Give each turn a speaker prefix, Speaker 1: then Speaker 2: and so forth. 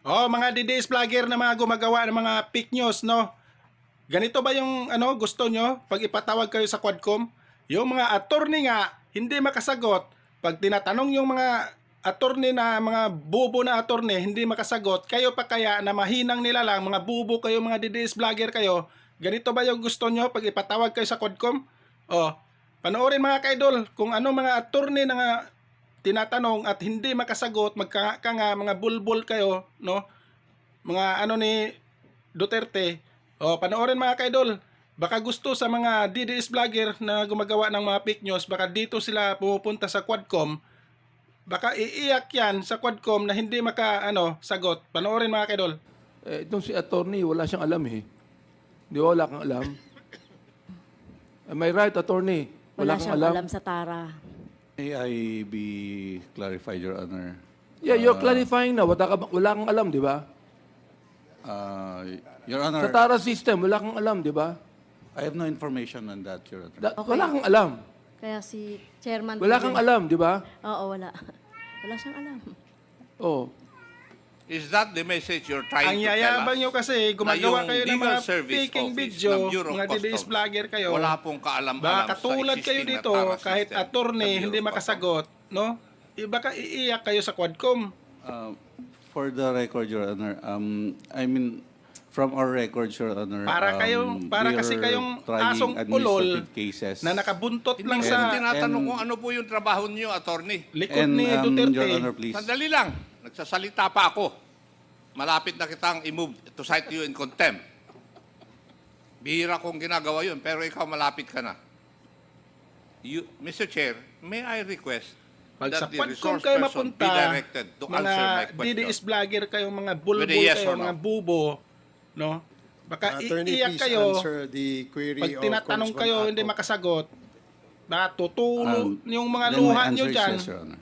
Speaker 1: Oh, mga DDS vlogger na mga gumagawa ng mga fake news, no? Ganito ba yung gusto nyo pag ipatawag kayo sa Quadcom? Yung mga attorney nga hindi makasagot, pag tinatanong yung mga attorney na mga bubo na attorney hindi makasagot, kayo pa kaya na mahinang nila lang, mga bubo kayo, mga DDS vlogger kayo, ganito ba yung gusto nyo pag ipatawag kayo sa Quadcom? Oh, panoorin mga kaidol kung ano mga attorney na nga tinatanong at hindi makasagot, magkaka nga mga bulbul kayo, no? Mga ni Duterte. O, panoorin mga kaidol. Baka gusto sa mga DDS vlogger na gumagawa ng mga fake news, baka dito sila pumupunta sa Quadcom. Baka iiyak yan sa Quadcom na hindi sagot. Panoorin mga kaidol.
Speaker 2: Itong si attorney, wala siyang alam eh. Di ba wala kang alam? Am I right, attorney?
Speaker 3: Wala
Speaker 2: kang
Speaker 3: siyang alam sa Tara.
Speaker 4: May I be clarified, Your Honor?
Speaker 2: Yeah, you're clarifying na. Wala kang alam, di ba?
Speaker 4: Your
Speaker 2: Sa
Speaker 4: Honor,
Speaker 2: Tara system, wala kang alam, di ba?
Speaker 4: I have no information on that, Your Honor.
Speaker 3: Okay.
Speaker 2: Wala kang alam.
Speaker 3: Kaya si Chairman...
Speaker 2: Wala kang alam, di ba?
Speaker 3: Oo, wala. Wala siyang alam.
Speaker 2: Oh.
Speaker 5: Is that the message you're trying
Speaker 1: Ang
Speaker 5: to tell
Speaker 1: yayabang
Speaker 5: us?
Speaker 1: nyo kasi gumagawa kayo ng mga faking video, mga DDS vlogger kayo.
Speaker 5: Wala pong kaalam-alam
Speaker 1: Baka katulad
Speaker 5: sa
Speaker 1: kayo
Speaker 5: existing na
Speaker 1: dito,
Speaker 5: Tara
Speaker 1: kahit
Speaker 5: system
Speaker 1: attorney
Speaker 5: ng
Speaker 1: hindi
Speaker 5: Bureau of
Speaker 1: makasagot, no? Baka iiyak kayo sa Quadcom.
Speaker 4: For the record, Your Honor, I mean, from our records, Your Honor,
Speaker 1: Para kasi
Speaker 4: we're
Speaker 1: kayong
Speaker 4: trying
Speaker 1: asong ulol
Speaker 4: administrative cases.
Speaker 1: na nakabuntot
Speaker 5: Hindi
Speaker 1: lang
Speaker 5: ko
Speaker 1: sa
Speaker 5: tinatanong kung ano po yung trabaho niyo, attorney.
Speaker 1: likod
Speaker 4: And,
Speaker 1: ni
Speaker 4: Your
Speaker 1: Duterte.
Speaker 4: Honor, please.
Speaker 5: Sandali lang. Nagsasalita pa ako. Malapit na kitang i-move to cite you in contempt. Bihira kong ginagawa yun, pero ikaw malapit ka na. Mr. Chair, may I request
Speaker 1: Pag sa
Speaker 5: that the
Speaker 1: Quadcom
Speaker 5: resource
Speaker 1: kayo
Speaker 5: person be
Speaker 1: mapunta,
Speaker 5: directed to answer my
Speaker 1: mga
Speaker 5: question?
Speaker 1: DDS vlogger kayo, mga bulbul
Speaker 5: With a yes
Speaker 1: kayo,
Speaker 5: or no?
Speaker 1: mga bubo, no? Baka
Speaker 6: Attorney,
Speaker 1: iiyak
Speaker 6: please
Speaker 1: kayo,
Speaker 6: answer the query
Speaker 1: pag
Speaker 6: of
Speaker 1: tinatanong
Speaker 6: Congressman
Speaker 1: kayo, hindi
Speaker 6: Akop.
Speaker 1: makasagot, baka tutulo yung mga
Speaker 4: Then my
Speaker 1: luha nyo
Speaker 4: answer is
Speaker 1: dyan.
Speaker 4: yes, Your Honor.